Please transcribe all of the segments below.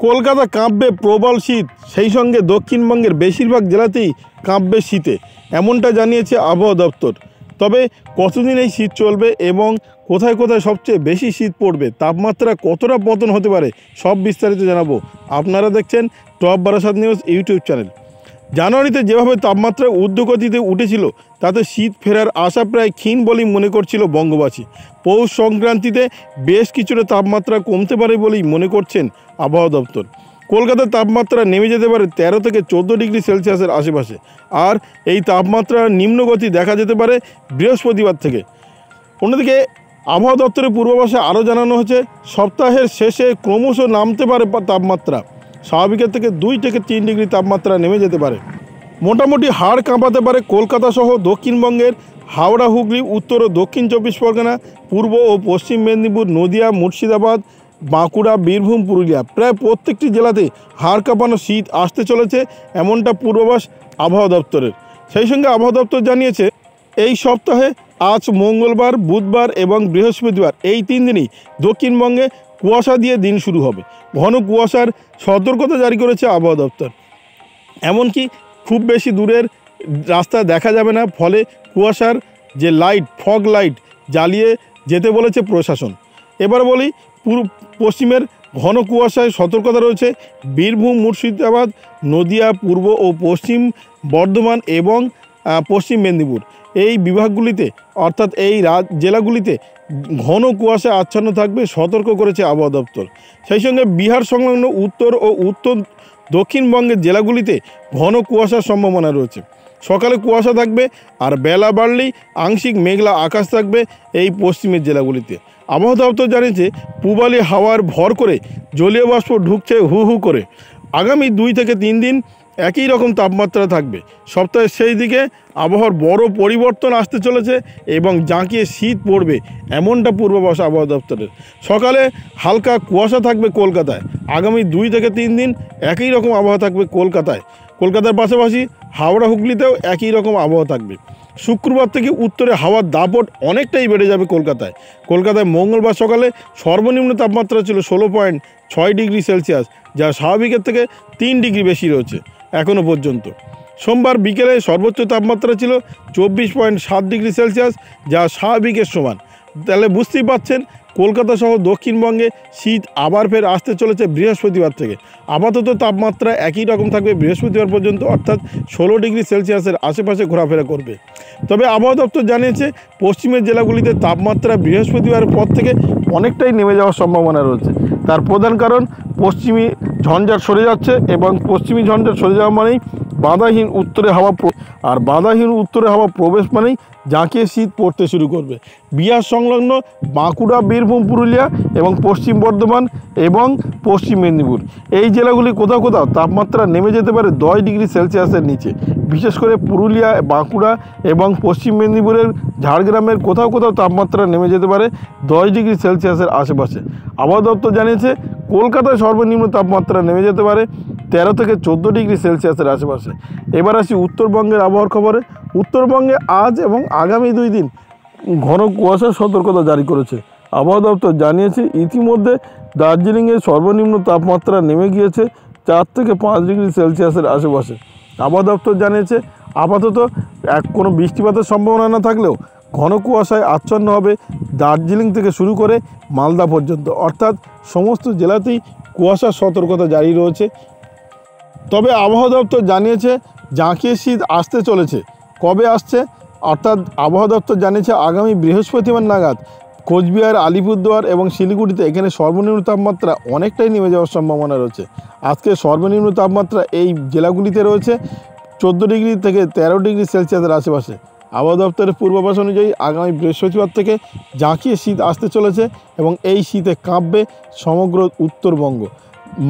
কলকাতা কাঁপবে প্রবল শীত, সেই সঙ্গে দক্ষিণবঙ্গের বেশিরভাগ জেলাতেই কাঁপবে শীতে, এমনটা জানিয়েছে আবহাওয়া দপ্তর। তবে কতদিন এই শীত চলবে এবং কোথায় কোথায় সবচেয়ে বেশি শীত পড়বে, তাপমাত্রা কতটা পতন হতে পারে, সব বিস্তারিত জানাবো। আপনারা দেখছেন top Barasat news YouTube channel. জানুয়ারিতে যেভাবে তাপমাত্রা ঊর্ধ্বগতিতে উঠেছিল তাতে শীত ফেরার আশা প্রায় ক্ষীণ বলেই মনে করছিল বঙ্গবাসী। পৌষ সংক্রান্তিতে বেশ কিছুটা তাপমাত্রা কমতে পারে বলেই মনে করছেন আবহাওয়া দপ্তর। কলকাতার তাপমাত্রা নেমে যেতে পারে 13 থেকে 14 ডিগ্রি সেলসিয়াসের আশেপাশে, আর এই তাপমাত্রার নিম্নগতি দেখা যেতে পারে বৃহস্পতিবার থেকে। অন্যদিকে আবহাওয়া দপ্তরের পূর্বাভাসে আরও জানানো হয়েছে, সপ্তাহের শেষে ক্রমশ নামতে পারে তাপমাত্রা, স্বাভাবিকের থেকে 2 থেকে 3 ডিগ্রি তাপমাত্রা নেমে যেতে পারে। মোটামুটি হাড় কাঁপাতে পারে কলকাতা সহ দক্ষিণবঙ্গের হাওড়া, হুগলি, উত্তর ও দক্ষিণ 24 পরগনা, পূর্ব ও পশ্চিম মেদিনীপুর, নদিয়া, মুর্শিদাবাদ, বাঁকুড়া, বীরভূম, পুরুলিয়া, প্রায় প্রত্যেকটি জেলাতে হাড় কাঁপানো শীত আসতে চলেছে, এমনটা পূর্বাভাস আবহাওয়া দপ্তরের। সেই সঙ্গে আবহাওয়া দপ্তর জানিয়েছে, এই সপ্তাহে আজ মঙ্গলবার, বুধবার এবং বৃহস্পতিবার এই 3 দিনই দক্ষিণবঙ্গে কুয়াশা দিয়ে দিন শুরু হবে। ঘন কুয়াশার সতর্কতা জারি করেছে আবহাওয়া দপ্তর। এমনকি খুব বেশি দূরের রাস্তা দেখা যাবে না, ফলে কুয়াশার যে লাইট, ফগ লাইট জ্বালিয়ে যেতে বলেছে প্রশাসন। এবার বলি, পশ্চিমের ঘন কুয়াশায় সতর্কতা রয়েছে বীরভূম, মুর্শিদাবাদ, নদিয়া, পূর্ব ও পশ্চিম বর্ধমান এবং পশ্চিম মেদিনীপুর এই বিভাগগুলিতে, অর্থাৎ এই জেলাগুলিতে ঘন কুয়াশা আচ্ছন্ন থাকবে, সতর্ক করেছে আবহাওয়া দপ্তর। সেই সঙ্গে বিহার সংলগ্ন উত্তর ও উত্তর দক্ষিণবঙ্গের জেলাগুলিতে ঘন কুয়াশার সম্ভাবনা রয়েছে। সকালে কুয়াশা থাকবে আর বেলা বাড়লেই আংশিক মেঘলা আকাশ থাকবে এই পশ্চিমের জেলাগুলিতে। আবহাওয়া দপ্তর জানিয়েছে, পূবালি হাওয়ার ভর করে জলীয় বাষ্প ঢুকছে হু হু করে। আগামী 2 থেকে 3 দিন একই রকম তাপমাত্রা থাকবে। সপ্তাহের সেই দিকে আবহাওয়ার বড় পরিবর্তন আসতে চলেছে এবং জাঁকিয়ে শীত পড়বে, এমনটা পূর্বাভাস আবহাওয়া দপ্তরের। সকালে হালকা কুয়াশা থাকবে কলকাতায়। আগামী 2 থেকে 3 দিন একই রকম আবহাওয়া থাকবে কলকাতায়। কলকাতার পাশাপাশি হাওড়া, হুগলিতেও একই রকম আবহাওয়া থাকবে। শুক্রবার থেকে উত্তরে হাওয়ার দাপট অনেকটাই বেড়ে যাবে কলকাতায়। কলকাতায় মঙ্গলবার সকালে সর্বনিম্ন তাপমাত্রা ছিল 16.6 ডিগ্রি সেলসিয়াস, যা স্বাভাবিকের থেকে 3 ডিগ্রি বেশি রয়েছে এখনও পর্যন্ত। সোমবার বিকেলে সর্বোচ্চ তাপমাত্রা ছিল 24.7 ডিগ্রি সেলসিয়াস, যা স্বাভাবিকের সমান। তাহলে বুঝতেই পারছেন, কলকাতা সহ দক্ষিণবঙ্গে শীত আবার ফের আসতে চলেছে বৃহস্পতিবার থেকে। আপাতত তাপমাত্রা একই রকম থাকবে বৃহস্পতিবার পর্যন্ত, অর্থাৎ 16 ডিগ্রি সেলসিয়াসের আশেপাশে ঘোরাফেরা করবে। তবে আবহাওয়া দপ্তর জানিয়েছে, পশ্চিমের জেলাগুলিতে তাপমাত্রা বৃহস্পতিবারের পর থেকে অনেকটাই নেমে যাওয়ার সম্ভাবনা রয়েছে। তার প্রধান কারণ পশ্চিমী ঝঞ্ঝাট সরে যাচ্ছে, এবং পশ্চিমী ঝঞ্ঝাট সরে যাওয়া মানেই বাধাহীন উত্তরে হাওয়া, আর বাধাহীন উত্তরে হাওয়া প্রবেশ মানেই জাঁকিয়ে শীত পড়তে শুরু করবে। বিহার সংলগ্ন বাঁকুড়া, বীরভূম, পুরুলিয়া এবং পশ্চিম বর্ধমান এবং পশ্চিম মেদিনীপুর এই জেলাগুলি কোথাও কোথাও তাপমাত্রা নেমে যেতে পারে 10 ডিগ্রি সেলসিয়াসের নিচে। বিশেষ করে পুরুলিয়া, বাঁকুড়া এবং পশ্চিম মেদিনীপুরের ঝাড়গ্রামের কোথাও কোথাও তাপমাত্রা নেমে যেতে পারে 10 ডিগ্রি সেলসিয়াসের আশেপাশে। আবহাওয়া দপ্তর জানিয়েছে, কলকাতায় সর্বনিম্ন তাপমাত্রা নেমে যেতে পারে 13 থেকে 14 ডিগ্রি সেলসিয়াসের আশেপাশে। এবার আসি উত্তরবঙ্গের আবহাওয়ার খবরে। উত্তরবঙ্গে আজ এবং আগামী 2 দিন ঘন কুয়াশার সতর্কতা জারি করেছে আবহাওয়া দপ্তর। জানিয়েছে, ইতিমধ্যে দার্জিলিংয়ের সর্বনিম্ন তাপমাত্রা নেমে গিয়েছে 4 থেকে 5 ডিগ্রি সেলসিয়াসের আশেপাশে। আবহাওয়া দপ্তর জানিয়েছে, আপাতত কোনো বৃষ্টিপাতের সম্ভাবনা না থাকলেও ঘন কুয়াশায় আচ্ছন্ন হবে দার্জিলিং থেকে শুরু করে মালদা পর্যন্ত, অর্থাৎ সমস্ত জেলাতেই কুয়াশার সতর্কতা জারি রয়েছে। তবে আবহাওয়া দপ্তর জানিয়েছে, জাঁকিয়ে শীত আসতে চলেছে। কবে আসছে? অর্থাৎ আবহাওয়া দপ্তর জানিয়েছে, আগামী বৃহস্পতিবার নাগাদ কোচবিহার, আলিপুরদুয়ার এবং শিলিগুড়িতে এখানে সর্বনিম্ন তাপমাত্রা অনেকটাই নেমে যাওয়ার সম্ভাবনা রয়েছে। আজকে সর্বনিম্ন তাপমাত্রা এই জেলাগুলিতে রয়েছে 14 ডিগ্রি থেকে 13 ডিগ্রি সেলসিয়াসের আশেপাশে। আবহাওয়া দপ্তরের পূর্বাভাস অনুযায়ী আগামী বৃহস্পতিবার থেকে জাঁকিয়ে শীত আসতে চলেছে এবং এই শীতে কাঁপবে সমগ্র উত্তরবঙ্গ।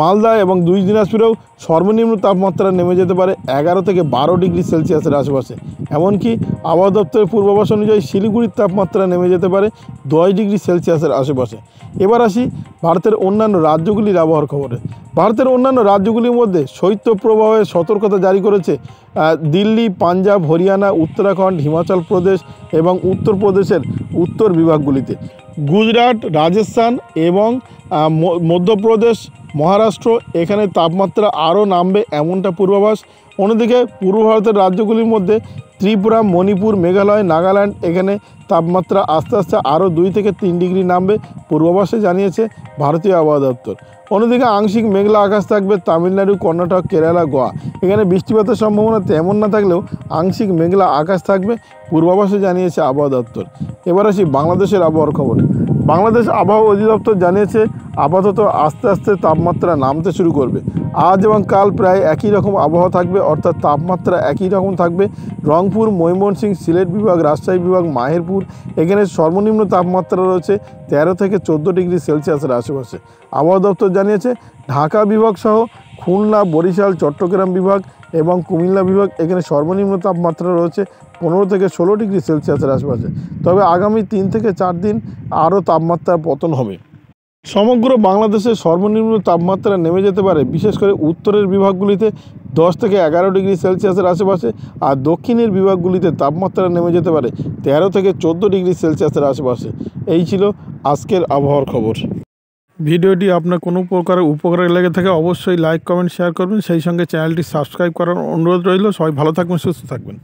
মালদা এবং 2 দিনাজপুরেও সর্বনিম্ন তাপমাত্রা নেমে যেতে পারে 11 থেকে 12 ডিগ্রি সেলসিয়াসের আশেপাশে। এমনকি আবহাওয়া দপ্তরের পূর্বাভাস অনুযায়ী শিলিগুড়ির তাপমাত্রা নেমে যেতে পারে 10 ডিগ্রি সেলসিয়াসের আশেপাশে। এবার আসি ভারতের অন্যান্য রাজ্যগুলির আবহাওয়ার খবরে। ভারতের অন্যান্য রাজ্যগুলির মধ্যে শৈত্যপ্রবাহের সতর্কতা জারি করেছে দিল্লি, পাঞ্জাব, হরিয়ানা, উত্তরাখণ্ড, হিমাচল প্রদেশ এবং উত্তরপ্রদেশের উত্তর বিভাগগুলিতে। গুজরাট, রাজস্থান এবং মধ্যপ্রদেশ, মহারাষ্ট্র এখানে তাপমাত্রা আরও নামবে এমনটা পূর্বাভাস। অন্যদিকে পূর্ব ভারতের রাজ্যগুলির মধ্যে ত্রিপুরা, মণিপুর, মেঘালয়, নাগাল্যান্ড এখানে তাপমাত্রা আস্তে আস্তে আরও 2 থেকে 3 ডিগ্রি নামবে পূর্বাভাসে জানিয়েছে ভারতীয় আবহাওয়া দপ্তর। অন্যদিকে আংশিক মেঘলা আকাশ থাকবে তামিলনাড়ু, কর্ণাটক, কেরালা, গোয়া এখানে বৃষ্টিপাতের সম্ভাবনা তেমন না থাকলেও আংশিক মেঘলা আকাশ থাকবে পূর্বাভাসে জানিয়েছে আবহাওয়া দপ্তর। এবার আসি বাংলাদেশের আবহাওয়ার খবরে। বাংলাদেশ আবহাওয়া অধিদপ্তর জানিয়েছে আপাতত আস্তে আস্তে তাপমাত্রা নামতে শুরু করবে। আজ এবং কাল প্রায় একই রকম আবহাওয়া থাকবে, অর্থাৎ তাপমাত্রা একই রকম থাকবে। রংপুর, ময়মনসিংহ, সিলেট বিভাগ, রাজশাহী বিভাগ, মাহেরপুর এখানে সর্বনিম্ন তাপমাত্রা রয়েছে 13 থেকে 14 ডিগ্রি সেলসিয়াসের আশেপাশে। আবহাওয়া দপ্তর জানিয়েছে ঢাকা বিভাগ সহ খুলনা, বরিশাল, চট্টগ্রাম বিভাগ এবং কুমিল্লা বিভাগ এখানে সর্বনিম্ন তাপমাত্রা রয়েছে 15 থেকে 16 ডিগ্রি সেলসিয়াসের আশেপাশে। তবে আগামী 3 থেকে 4 দিন আরও তাপমাত্রার পতন হবে। সমগ্র বাংলাদেশে সর্বনিম্ন তাপমাত্রা নেমে যেতে পারে বিশেষ করে উত্তরের বিভাগগুলিতে 10 থেকে 11 ডিগ্রি সেলসিয়াসের আশেপাশে, আর দক্ষিণের বিভাগগুলিতে তাপমাত্রা নেমে যেতে পারে 13 থেকে 14 ডিগ্রি সেলসিয়াসের আশেপাশে। এই ছিল আজকের আবহাওয়ার খবর। ভিডিওটি আপনার কোনো প্রকার উপকারে লেগে থাকে অবশ্যই লাইক, কমেন্ট, শেয়ার করবেন। সেই সঙ্গে চ্যানেলটি সাবস্ক্রাইব করার অনুরোধ রইল। সবাই ভালো থাকবেন, সুস্থ থাকবেন।